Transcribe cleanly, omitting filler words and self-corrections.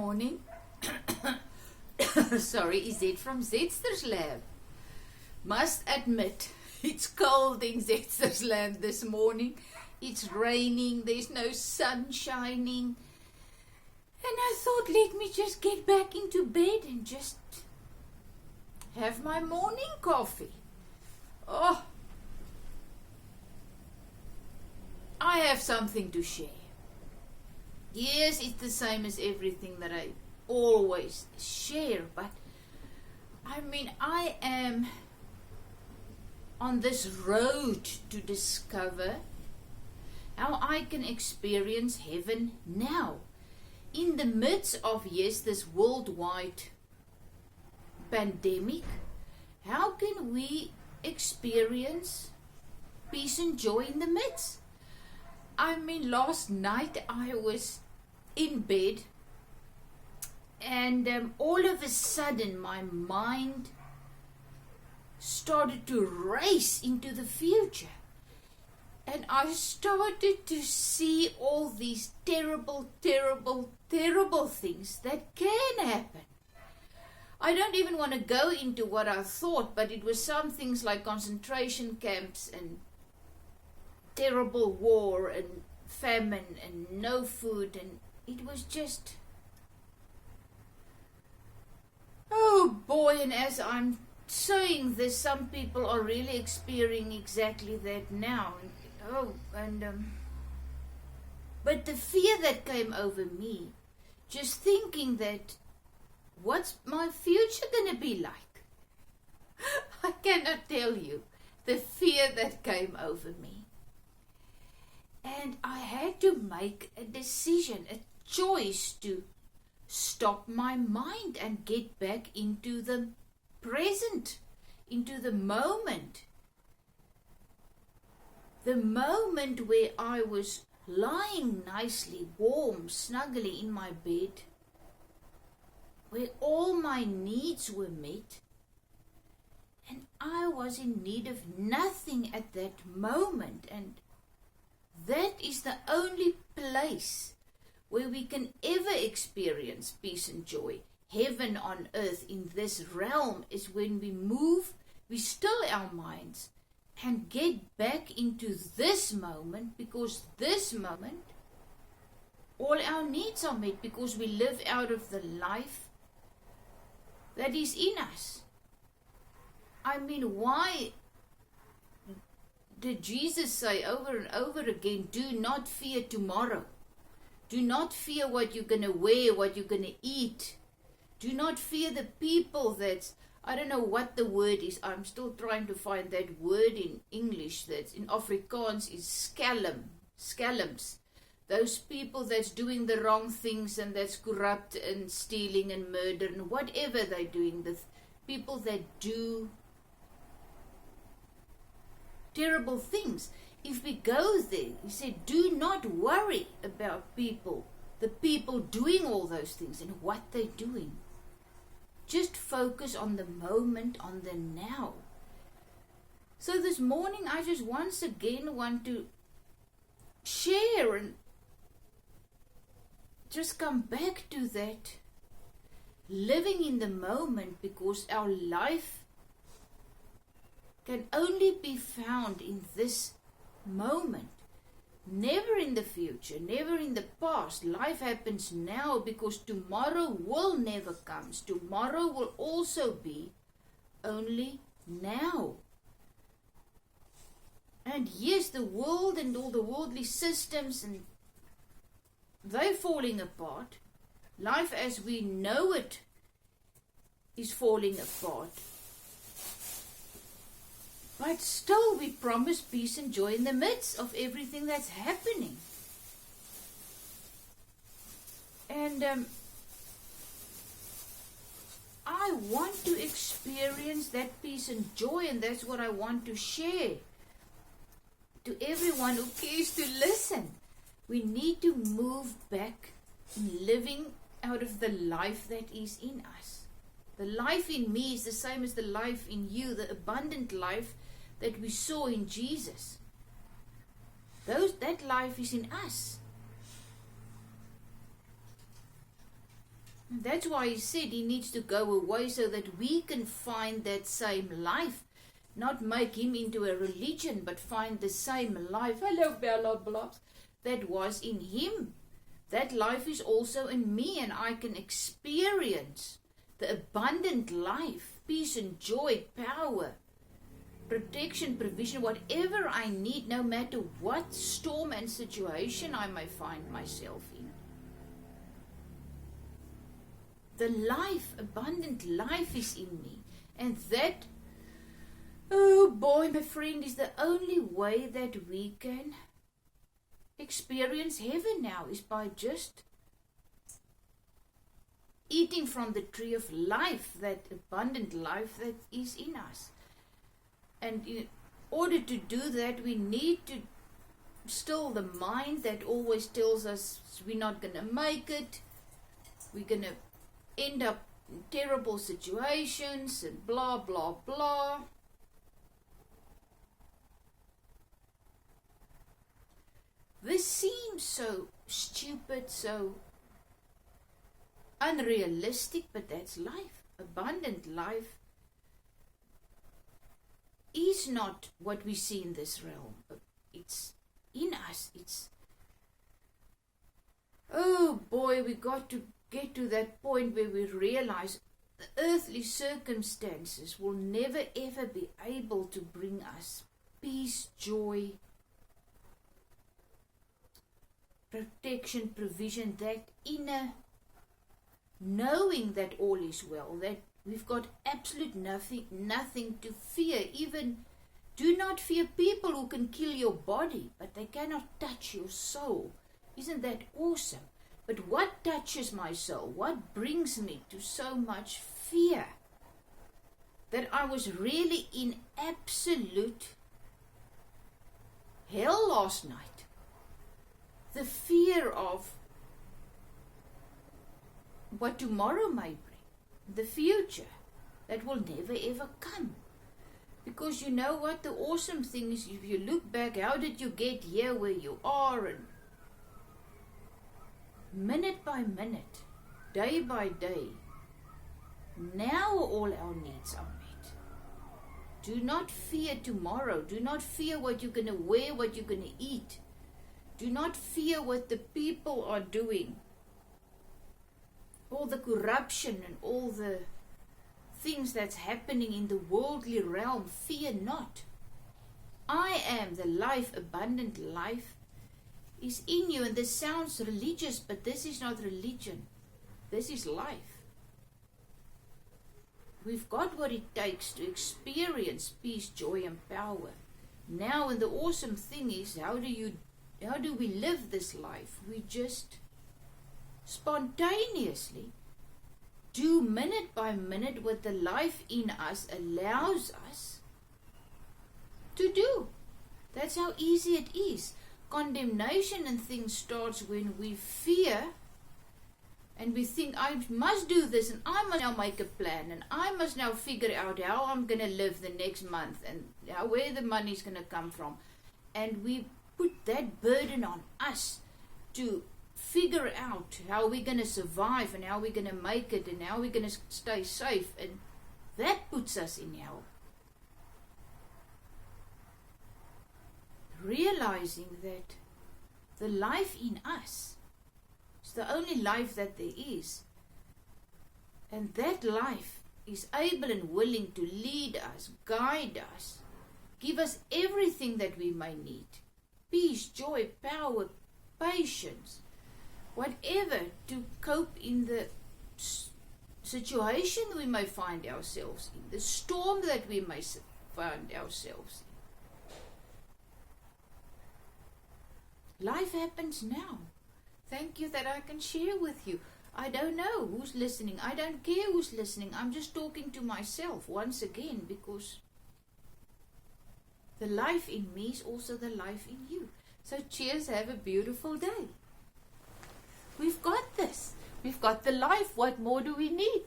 morning. Sorry, is it from Zetstersland? Must admit, it's cold in Zetstersland this morning. It's raining, there's no sun shining. And I thought, let me just get back into bed and just have my morning coffee. Oh, I have something to share. Yes, it's the same as everything that I always share, but I am on this road to discover how I can experience heaven now. In the midst of, yes, this worldwide pandemic, how can we experience peace and joy in the midst? Last night I was in bed and all of a sudden my mind started to race into the future. And I started to see all these terrible, terrible, terrible things that can happen. I don't even want to go into what I thought, but it was some things like concentration camps and terrible war and famine and no food, and it was just, oh boy. And as I'm saying this, some people are really experiencing exactly that now. But the fear that came over me, just thinking that, what's my future gonna be like? I cannot tell you the fear that came over me. And I had to make a decision, a choice to stop my mind and get back into the present, into the moment. The moment where I was lying nicely, warm, snugly in my bed, where all my needs were met, and I was in need of nothing at that moment. And that is the only place where we can ever experience peace and joy. Heaven on earth in this realm is when we still our minds and get back into this moment, because this moment all our needs are met, because we live out of the life that is in us. Why did Jesus say over and over again, do not fear tomorrow? Do not fear what you're going to wear, what you're going to eat. Do not fear the people that's, I don't know what the word is. I'm still trying to find that word in English that's in Afrikaans is scalums. Those people that's doing the wrong things and that's corrupt and stealing and murder and whatever they're doing. The people that do terrible things. If we go there, he said, do not worry about people, the people doing all those things and what they're doing. Just focus on the moment, on the now. So this morning, I just once again want to share and just come back to that living in the moment, because our life can only be found in this moment. Never in the future, never in the past. Life happens now, because tomorrow will never come. Tomorrow will also be only now. And yes, the world and all the worldly systems, and they're falling apart. Life as we know it is falling apart. But still we promise peace and joy in the midst of everything that's happening. And I want to experience that peace and joy, and that's what I want to share to everyone who cares to listen. We need to move back in living out of the life that is in us. The life in me is the same as the life in you, the abundant life that we saw in Jesus. That life is in us. That's why he said he needs to go away so that we can find that same life. Not make him into a religion, but find the same life. Hello, Bella Blobs. That was in him. That life is also in me, and I can experience the abundant life, peace and joy, power, protection, provision, whatever I need, no matter what storm and situation I may find myself in. The life, abundant life is in me. And that, oh boy, my friend, is the only way that we can experience heaven now, is by just eating from the tree of life, that abundant life that is in us. And in order to do that, we need to still the mind that always tells us we're not going to make it, we're going to end up in terrible situations and blah, blah, blah. This seems so stupid, so unrealistic, but that's life. Abundant life is not what we see in this realm. It's in us. It's, oh boy, we got to get to that point where we realize the earthly circumstances will never ever be able to bring us peace, joy, protection, provision, that inner knowing that all is well, that we've got absolute nothing to fear. Even do not fear people who can kill your body, but they cannot touch your soul. Isn't that awesome? But what touches my soul? What brings me to so much fear? That I was really in absolute hell last night. The fear of what tomorrow may bring, the future that will never ever come. Because you know what, the awesome thing is, if you look back, how did you get here where you are, and minute by minute, day by day, now all our needs are met. Do not fear tomorrow. Do not fear what you're going to wear, what you're going to eat. Do not fear what the people are doing. All the corruption and all the things that's happening in the worldly realm. Fear not. I am the life, abundant life is in you. And this sounds religious, but this is not religion. This is life. We've got what it takes to experience peace, joy, and power. Now, and the awesome thing is, how do we live this life? We just spontaneously do minute by minute what the life in us allows us to do. That's how easy it is. Condemnation and things starts when we fear and we think, I must do this, and I must now make a plan, and I must now figure out how I'm going to live the next month, and where the money's going to come from. And we put that burden on us to figure out how we're going to survive, and how we're going to make it, and how we're going to stay safe, and that puts us in hell. Realizing that the life in us is the only life that there is, and that life is able and willing to lead us, guide us, give us everything that we may need. Peace, joy, power, patience, whatever, to cope in the situation we may find ourselves in, the storm that we may find ourselves in. Life happens now. Thank you that I can share with you. I don't know who's listening. I don't care who's listening. I'm just talking to myself once again, because the life in me is also the life in you. So cheers, have a beautiful day. We've got this. We've got the life. What more do we need?